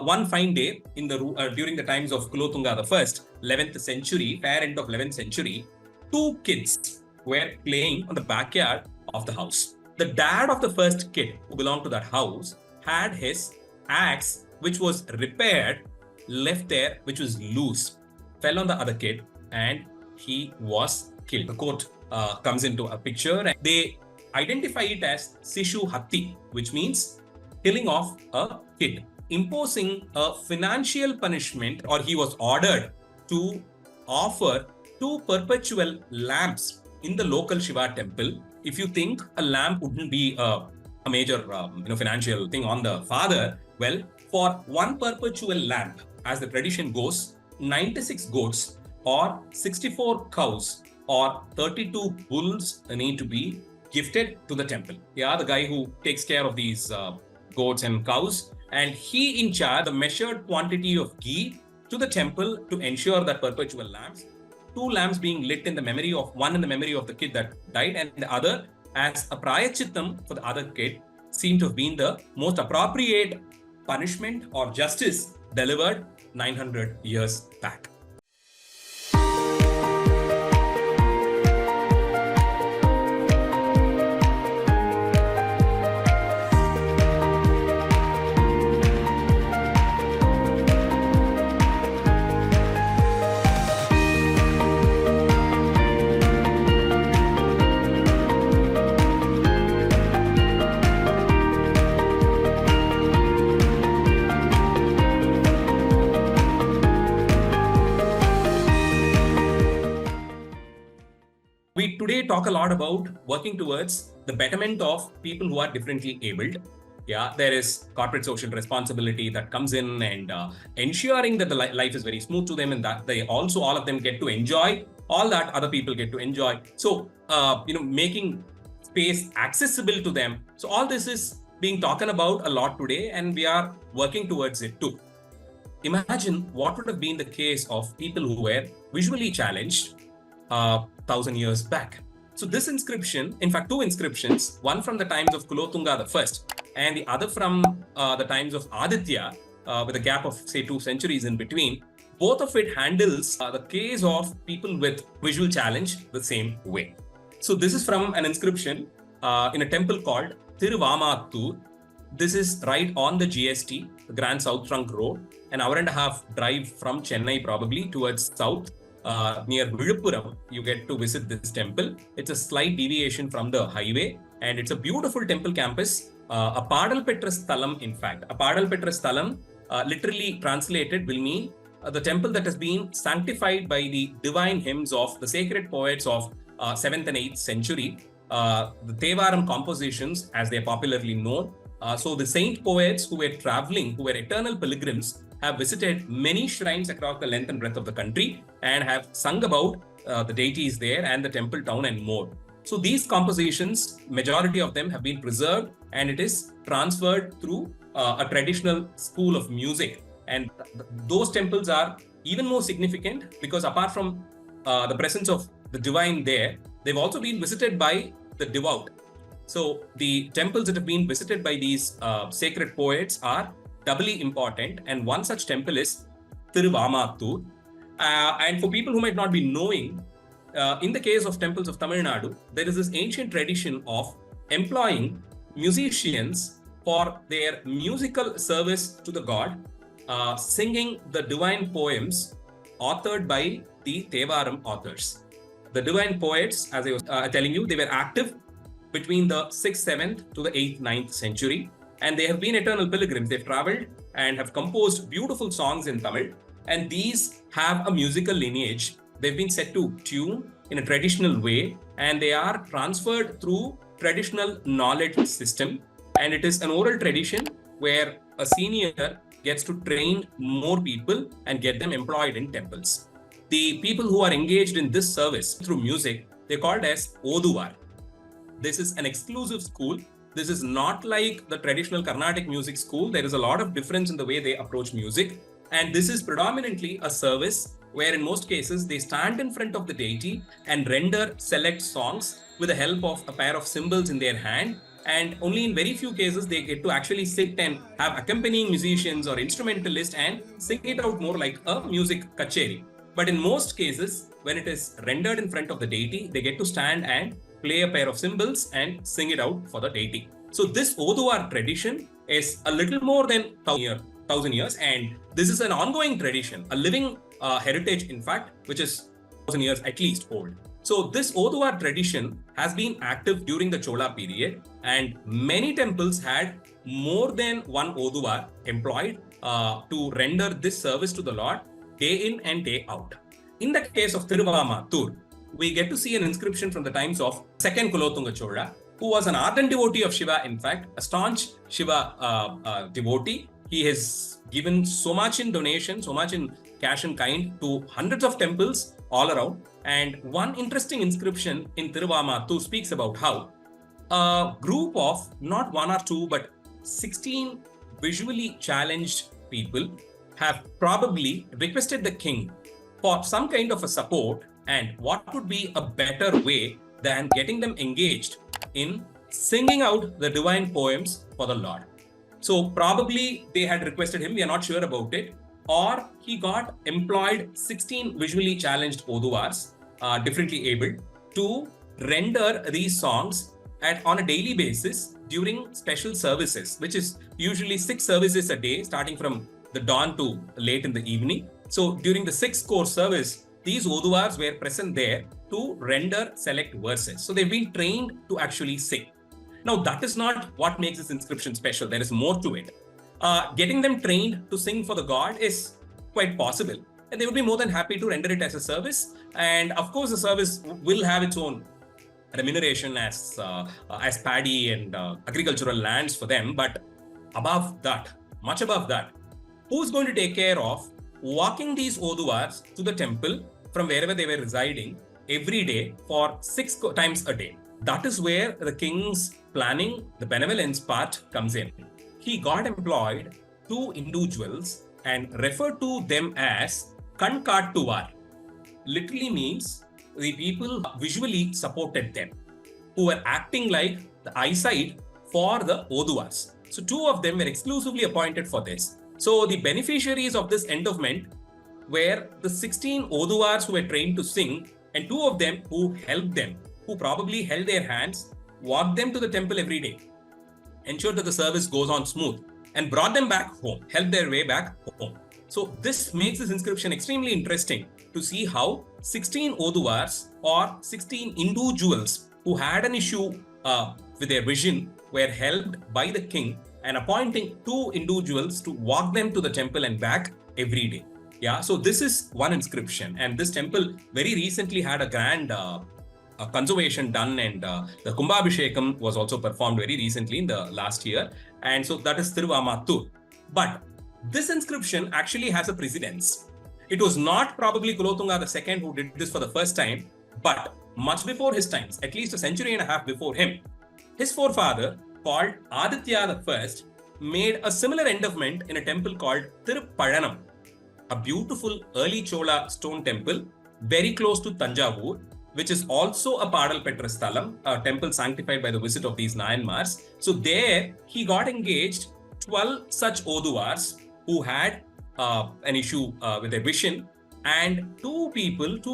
one fine day during the times of Kulothunga I, 11th century, fair end of 11th century, two kids were playing on the backyard of the house. The dad of the first kid who belonged to that house had his axe, which was repaired, left there, which was loose, fell on the other kid, and he was killed. The court comes into a picture, and they identify it as Sishu Hatti, which means killing of a kid, imposing a financial punishment, or he was ordered to offer 2 perpetual lamps in the local Shiva temple. If you think a lamp wouldn't be a major financial thing on the father, well, for 1 perpetual lamp, as the tradition goes, 96 goats or 64 cows or 32 bulls need to be gifted to the temple. Yeah, the guy who takes care of these goats and cows, and he in charge the measured quantity of ghee to the temple to ensure that perpetual lamps, 2 lamps being lit in the memory of one in the memory of the kid that died, and the other as a prayachittam for the other kid, seem to have been the most appropriate punishment or justice delivered 900 years back. We today talk a lot about working towards the betterment of people who are differently abled. Yeah, there is corporate social responsibility that comes in, and ensuring that the life is very smooth to them, and that they also, all of them, get to enjoy all that other people get to enjoy. So, making space accessible to them. So all this is being talked about a lot today, and we are working towards it too. Imagine what would have been the case of people who were visually challenged 1,000 years back. So this inscription, in fact, 2 inscriptions, one from the times of Kulothunga I and the other from the times of Aditya, with a gap of say 2 centuries in between, both of it handles the case of people with visual challenge the same way. So this is from an inscription in a temple called Thiruvamattur. This is right on the GST, the Grand South Trunk Road, an hour and a half drive from Chennai probably towards south. Near Viluppuram, you get to visit this temple. It's a slight deviation from the highway, and it's a beautiful temple campus. A Padal Petra Sthalam, in fact. A Padal Petra Sthalam, literally translated, will mean the temple that has been sanctified by the divine hymns of the sacred poets of 7th and 8th century, the Thevaram compositions, as they are popularly known. So the saint poets who were traveling, who were eternal pilgrims, have visited many shrines across the length and breadth of the country and have sung about the deities there and the temple town and more. So these compositions, majority of them have been preserved, and it is transferred through a traditional school of music. And those temples are even more significant because apart from the presence of the divine there, they've also been visited by the devout. So the temples that have been visited by these sacred poets are doubly important, and one such temple is Thiruvamattur. And for people who might not be knowing, in the case of temples of Tamil Nadu, there is this ancient tradition of employing musicians for their musical service to the god, singing the divine poems authored by the Thevaram authors. The divine poets, as I was telling you, they were active between the 6th, 7th to the 8th, 9th century. And they have been eternal pilgrims. They've traveled and have composed beautiful songs in Tamil. And these have a musical lineage. They've been set to tune in a traditional way, and they are transferred through traditional knowledge system. And it is an oral tradition where a senior gets to train more people and get them employed in temples. The people who are engaged in this service through music, they're called as Oduvar. This is an exclusive school. This is not like the traditional Carnatic music school. There is a lot of difference in the way they approach music. And this is predominantly a service where in most cases they stand in front of the deity and render select songs with the help of a pair of cymbals in their hand. and only in very few cases they get to actually sit and have accompanying musicians or instrumentalists and sing it out more like a music kacheri. But in most cases, when it is rendered in front of the deity, they get to stand and play a pair of cymbals and sing it out for the deity. So this Oduar tradition is a little more than 1,000 years, and this is an ongoing tradition, a living heritage, in fact, which is 1,000 years at least old. So this Oduar tradition has been active during the Chola period, and many temples had more than one Oduar employed to render this service to the Lord day in and day out. In the case of Thiruvamattur, we get to see an inscription from the times of second Kulothunga Chola, who was an ardent devotee of Shiva, in fact, a staunch Shiva devotee. He has given so much in donation, so much in cash and kind to hundreds of temples all around. And one interesting inscription in Thiruvamattur speaks about how a group of not one or two, but 16 visually challenged people have probably requested the king for some kind of a support, and what could be a better way than getting them engaged in singing out the divine poems for the Lord. So probably they had requested him, we are not sure about it, or he got employed 16 visually challenged Oduars, differently abled, to render these songs on a daily basis during special services, which is usually 6 services a day, starting from the dawn to late in the evening. So during the 6-course service, these Oduars were present there to render select verses. So they've been trained to actually sing. Now, that is not what makes this inscription special. There is more to it. Getting them trained to sing for the god is quite possible, and they would be more than happy to render it as a service. And of course, the service will have its own remuneration as paddy and agricultural lands for them. But above that, much above that, who's going to take care of walking these Oduars to the temple from wherever they were residing every day for 6 times a day? That is where the king's planning, the benevolence part comes in. He got employed 2 individuals and referred to them as Kankattuvar. Literally means the people visually supported them, who were acting like the eyesight for the Oduars. So 2 of them were exclusively appointed for this. So the beneficiaries of this endowment were the 16 Oduars who were trained to sing, and 2 of them who helped them, who probably held their hands, walked them to the temple every day, ensured that the service goes on smooth, and brought them back home, helped their way back home. So this makes this inscription extremely interesting to see how 16 Oduars or 16 individuals who had an issue with their vision were helped by the king and appointing 2 individuals to walk them to the temple and back every day. Yeah, so this is one inscription, and this temple very recently had a grand conservation done, and the Kumbhabhishekam was also performed very recently in the last year, and so that is Thiruvamattur. But this inscription actually has a precedence. It was not probably Kulothunga II who did this for the first time, but much before his times, at least a century and a half before him, his forefather called Aditya I made a similar endowment in a temple called Tiruppalanam, a beautiful early Chola stone temple very close to Tanjavur, which is also a Padal Petra Sthalam, a temple sanctified by the visit of these Nayanmars. So there he got engaged 12 such Oduars who had an issue with their vision, and 2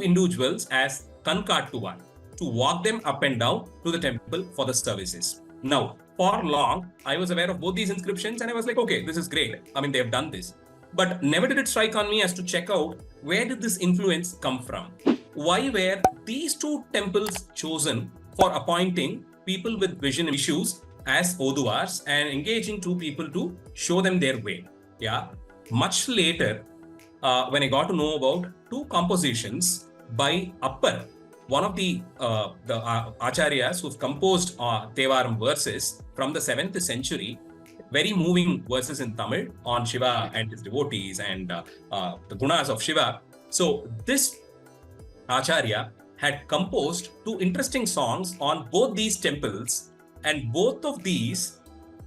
individuals as Kankattuvar to walk them up and down to the temple for the services. Now, for long, I was aware of both these inscriptions and I was like, okay, this is great. I mean, they've done this. But never did it strike on me as to check out where did this influence come from? Why were these 2 temples chosen for appointing people with vision issues as Oduars and engaging 2 people to show them their way? Yeah. Much later, when I got to know about 2 compositions by Appar, one of the acharyas who've composed Thevaram verses from the 7th century, very moving verses in Tamil on Shiva and his devotees and the gunas of Shiva. So this Acharya had composed 2 interesting songs on both these temples, and both of these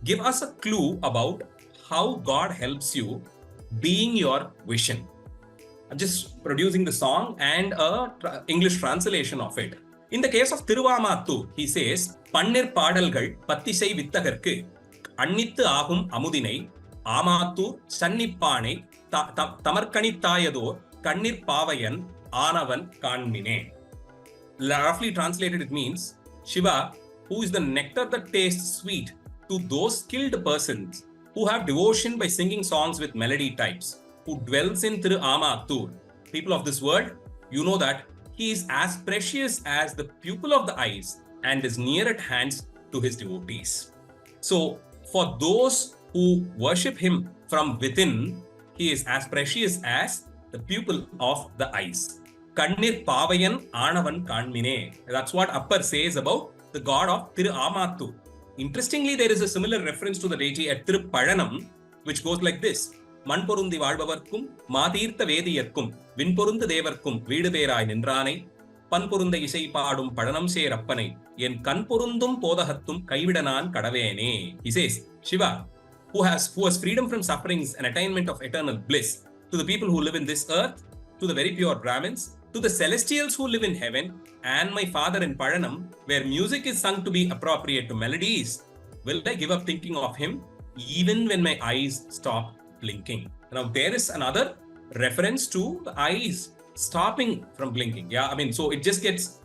give us a clue about how God helps you being your vision. I'm just producing the song and a English translation of it. In the case of Thiruvamattur, he says, Pannir Padalgal Pattisai Vittagarku, Annithu Ahum Amudinai, Amattur Sannippanai, Tamarkanithayador, Kannir Pavayan, Anavan Kanmine. Roughly translated, it means Shiva, who is the nectar that tastes sweet to those skilled persons who have devotion by singing songs with melody types, who dwells in Thiru Amattur. People of this world, you know that he is as precious as the pupil of the eyes and is near at hand to his devotees. So, for those who worship him from within, he is as precious as the pupil of the eyes. Kannir Pavayan Anavan Kanmine. That's what Appar says about the god of Thiru Amattur. Interestingly, there is a similar reference to the deity at Thirupalanam, which goes like this. Manporundi Valvavarkum, Matirtha Vediyarkum, Vinporunda Devarkum, Vidaverai Nindrane, Panpurunda Isai Padum Padanam Se Rappanai, Yen Kanpurundum Podahatum Kaividanan Kadavene. He says, Shiva, who has freedom from sufferings and attainment of eternal bliss, to the people who live in this earth, to the very pure Brahmins, to the celestials who live in heaven, and my father in Padanam, where music is sung to be appropriate to melodies, will I give up thinking of him even when my eyes stop blinking? Now, there is another reference to the eyes stopping from blinking. Yeah, so it just gets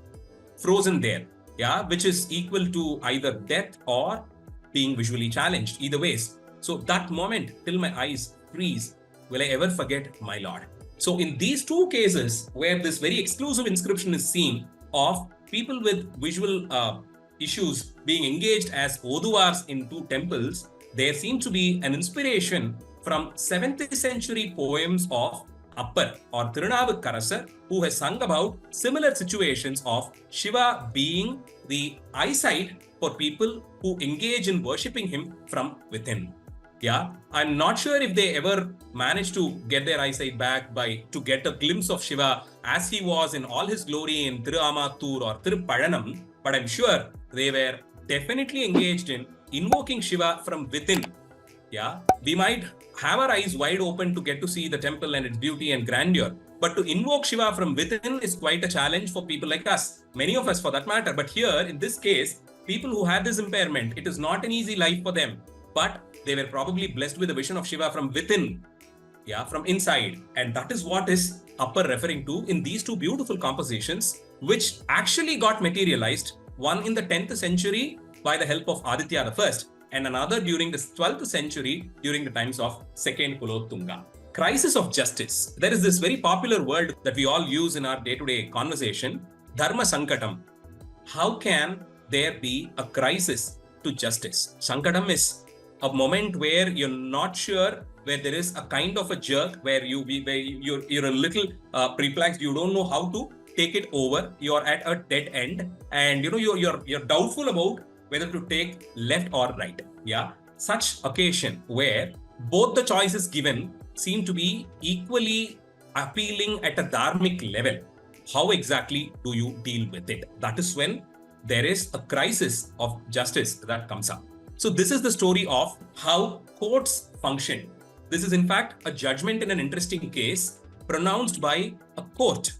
frozen there. Yeah, which is equal to either death or being visually challenged, either ways. So that moment, till my eyes freeze, will I ever forget my Lord? So in these two cases, where this very exclusive inscription is seen of people with visual issues being engaged as Oduvars in two temples, there seems to be an inspiration from 7th century poems of Appar or Tirunavukkarasar, who has sung about similar situations of Shiva being the eyesight for people who engage in worshipping him from within. Yeah, I'm not sure if they ever managed to get their eyesight back to get a glimpse of Shiva as he was in all his glory in Thiruvamattur or Thirupalanam, but I'm sure they were definitely engaged in invoking Shiva from within. Yeah, we might have our eyes wide open to get to see the temple and its beauty and grandeur, but to invoke Shiva from within is quite a challenge for people like us, many of us for that matter. But here, in this case, people who have this impairment, it is not an easy life for them, but they were probably blessed with a vision of Shiva from within, from inside. And that is what is Appar referring to in these two beautiful compositions, which actually got materialized, one in the 10th century by the help of Aditya I, and another during the 12th century during the times of 2nd Kulothunga. Crisis of justice. There is this very popular word that we all use in our day-to-day conversation, Dharma Sankatam. How can there be a crisis to justice? Sankatam is a moment where you're not sure, where there is a kind of a jerk, where you're a little perplexed, you don't know how to take it over, you're at a dead end, and you're doubtful about whether to take left or right. Yeah, such occasion where both the choices given seem to be equally appealing at a dharmic level. How exactly do you deal with it? That is when there is a crisis of justice that comes up. So this is the story of how courts function. This is in fact a judgment in an interesting case pronounced by a court,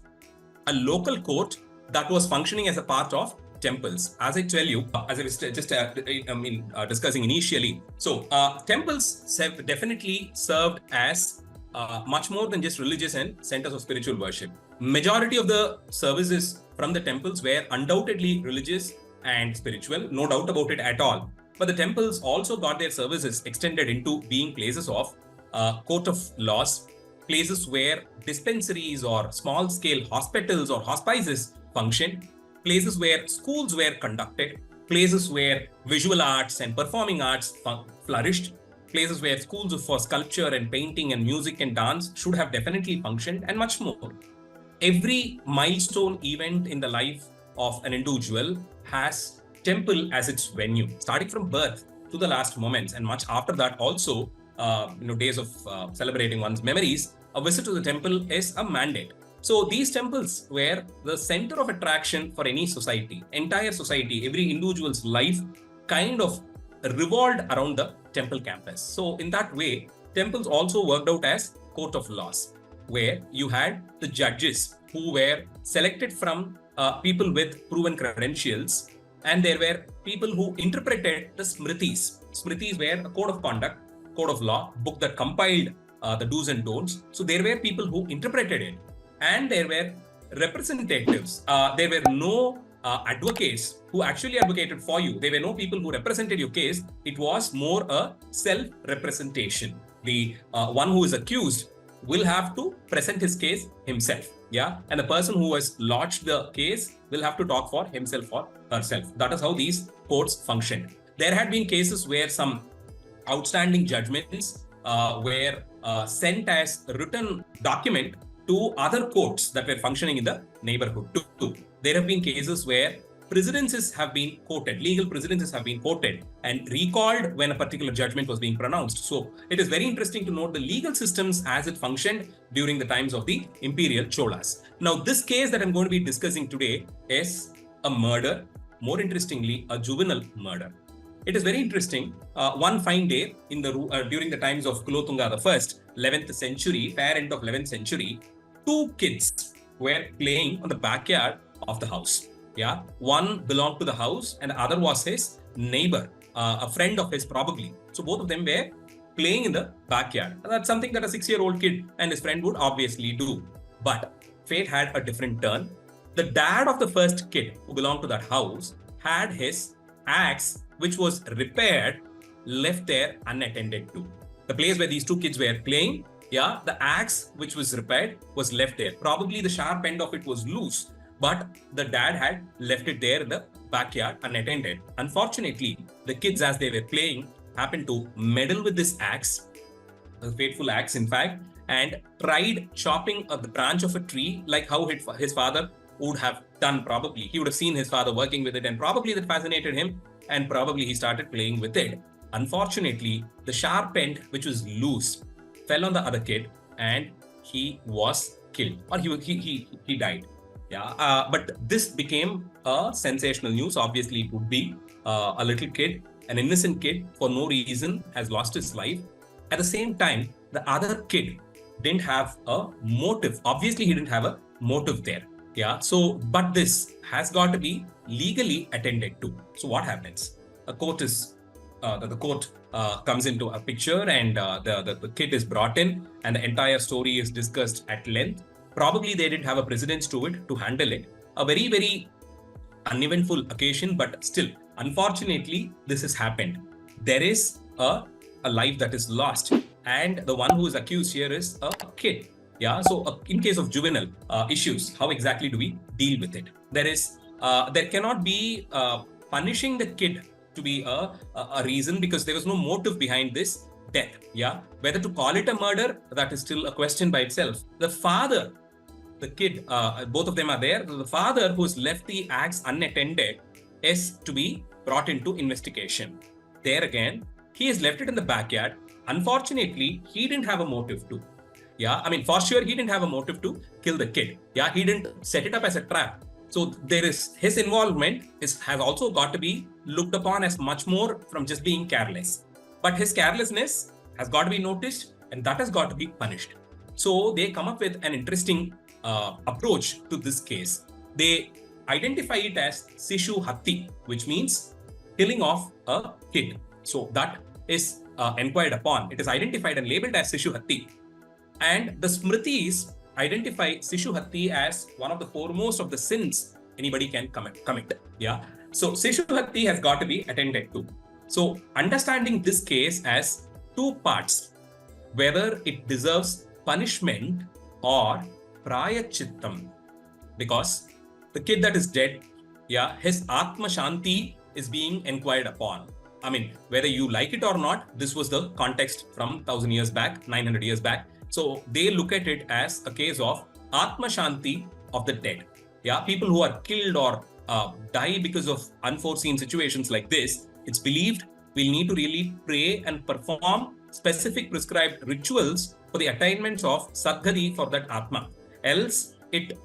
a local court that was functioning as a part of temples. As I tell you, as I was just discussing initially, so temples definitely served as much more than just religious and centers of spiritual worship. Majority of the services from the temples were undoubtedly religious and spiritual, no doubt about it at all. But the temples also got their services extended into being places of court of laws, places where dispensaries or small-scale hospitals or hospices functioned, places where schools were conducted, places where visual arts and performing arts flourished, places where schools for sculpture and painting and music and dance should have definitely functioned, and much more. Every milestone event in the life of an individual has temple as its venue, starting from birth to the last moments, and much after that also, days of celebrating one's memories, a visit to the temple is a mandate. So these temples were the center of attraction for any society, entire society, every individual's life kind of revolved around the temple campus. So in that way, temples also worked out as court of laws, where you had the judges who were selected from people with proven credentials, and there were people who interpreted the Smritis. Smritis were a code of conduct, code of law, book that compiled the do's and don'ts. So there were people who interpreted it, and there were representatives. There were no advocates who actually advocated for you. There were no people who represented your case. It was more a self-representation. The one who is accused will have to present his case himself. Yeah, and the person who has lodged the case will have to talk for himself or herself. That is how these courts functioned. There had been cases where some outstanding judgments were sent as written document to other courts that were functioning in the neighborhood too. There have been cases where precedences have been quoted, legal precedences have been quoted and recalled when a particular judgment was being pronounced. So it is very interesting to note the legal systems as it functioned during the times of the imperial Cholas. Now, this case that I'm going to be discussing today is a murder, more interestingly, a juvenile murder. It is very interesting. One fine day in the during the times of Kulothunga I, 11th century, fair end of 11th century, two kids were playing on the backyard of the house. Yeah, one belonged to the house and the other was his neighbor, a friend of his probably. So both of them were playing in the backyard. And that's something that a 6-year-old kid and his friend would obviously do. But fate had a different turn. The dad of the first kid who belonged to that house had his axe, which was repaired, left there unattended to. The place where these two kids were playing, yeah, the axe which was repaired was left there. Probably the sharp end of it was loose, but the dad had left it there in the backyard unattended. Unfortunately, the kids, as they were playing, happened to meddle with this axe, a fateful axe in fact, and tried chopping the branch of a tree like how his father would have done probably. He would have seen his father working with it and probably that fascinated him and probably he started playing with it. Unfortunately, the sharp end, which was loose, fell on the other kid and he was killed or he died. Yeah, but this became a sensational news. Obviously, it would be a little kid, an innocent kid, for no reason has lost his life. At the same time, the other kid didn't have a motive. Obviously, he didn't have a motive there. Yeah, so but this has got to be legally attended to. So what happens? A court is the court comes into a picture, and the kid is brought in, and the entire story is discussed at length. Probably they didn't have a precedence to it to handle it. A very, very uneventful occasion, but still, unfortunately, this has happened. There is a life that is lost, and the one who is accused here is a kid. Yeah, so in case of juvenile issues, how exactly do we deal with it? There cannot be punishing the kid to be a reason because there was no motive behind this death. Yeah, whether to call it a murder, that is still a question by itself. The father, the kid, both of them are there. The father who's left the axe unattended is to be brought into investigation. There again, he has left it in the backyard. Unfortunately, he didn't have a motive to. Yeah, I mean, for sure, he didn't have a motive to kill the kid. Yeah, he didn't set it up as a trap. So there is his involvement has also got to be looked upon as much more from just being careless. But his carelessness has got to be noticed and that has got to be punished. So they come up with an interesting approach to this case. They identify it as Sishu Hatti, which means killing of a kid. So that is inquired upon. It is identified and labeled as Sishu Hatti. And the Smritis identify Sishu Hatti as one of the foremost of the sins anybody can commit. Yeah. So Sishu Hatti has got to be attended to. So understanding this case as two parts, whether it deserves punishment or prayachittam, because the kid that is dead, yeah, his Atma Shanti is being inquired upon. I mean, whether you like it or not, this was the context from 1000 years back, 900 years back. So they look at it as a case of Atma Shanti of the dead. Yeah, people who are killed or die because of unforeseen situations like this, it's believed we'll need to really pray and perform specific prescribed rituals for the attainments of Sadgati for that Atma. Else, it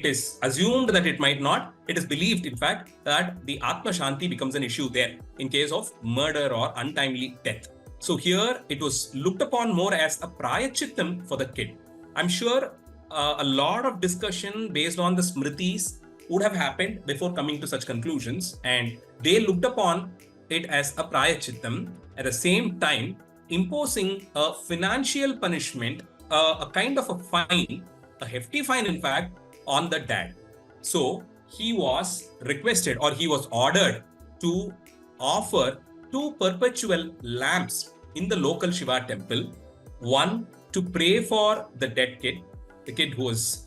is assumed that it might not. It is believed, in fact, that the Atma Shanti becomes an issue there in case of murder or untimely death. So here it was looked upon more as a prayachittam for the kid. I'm sure a lot of discussion based on the Smritis would have happened before coming to such conclusions, and they looked upon it as a prayachittam, at the same time imposing a financial punishment, a kind of a fine, a hefty fine in fact, on the dad. So he was requested, or he was ordered to offer two perpetual lamps in the local Shiva temple, one to pray for the dead kid, the kid who's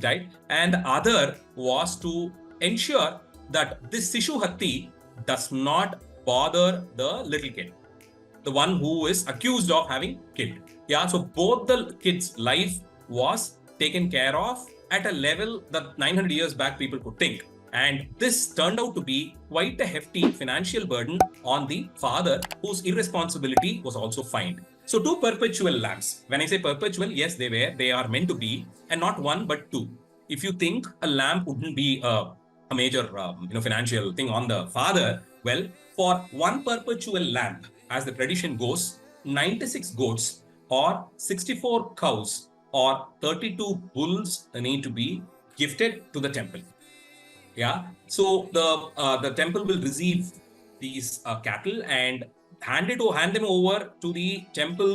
died, and the other was to ensure that this Sishu Hatti does not bother the little kid, the one who is accused of having killed. Yeah, so both the kids' life was taken care of at a level that 900 years back people could think. And this turned out to be quite a hefty financial burden on the father, whose irresponsibility was also fined. So, two perpetual lamps. When I say perpetual, yes, they are meant to be, and not one but two. If you think a lamp wouldn't be a major financial thing on the father, well, for one perpetual lamp, as the tradition goes, 96 goats or 64 cows or 32 bulls need to be gifted to the temple. Yeah, so the temple will receive these cattle and hand them over to the temple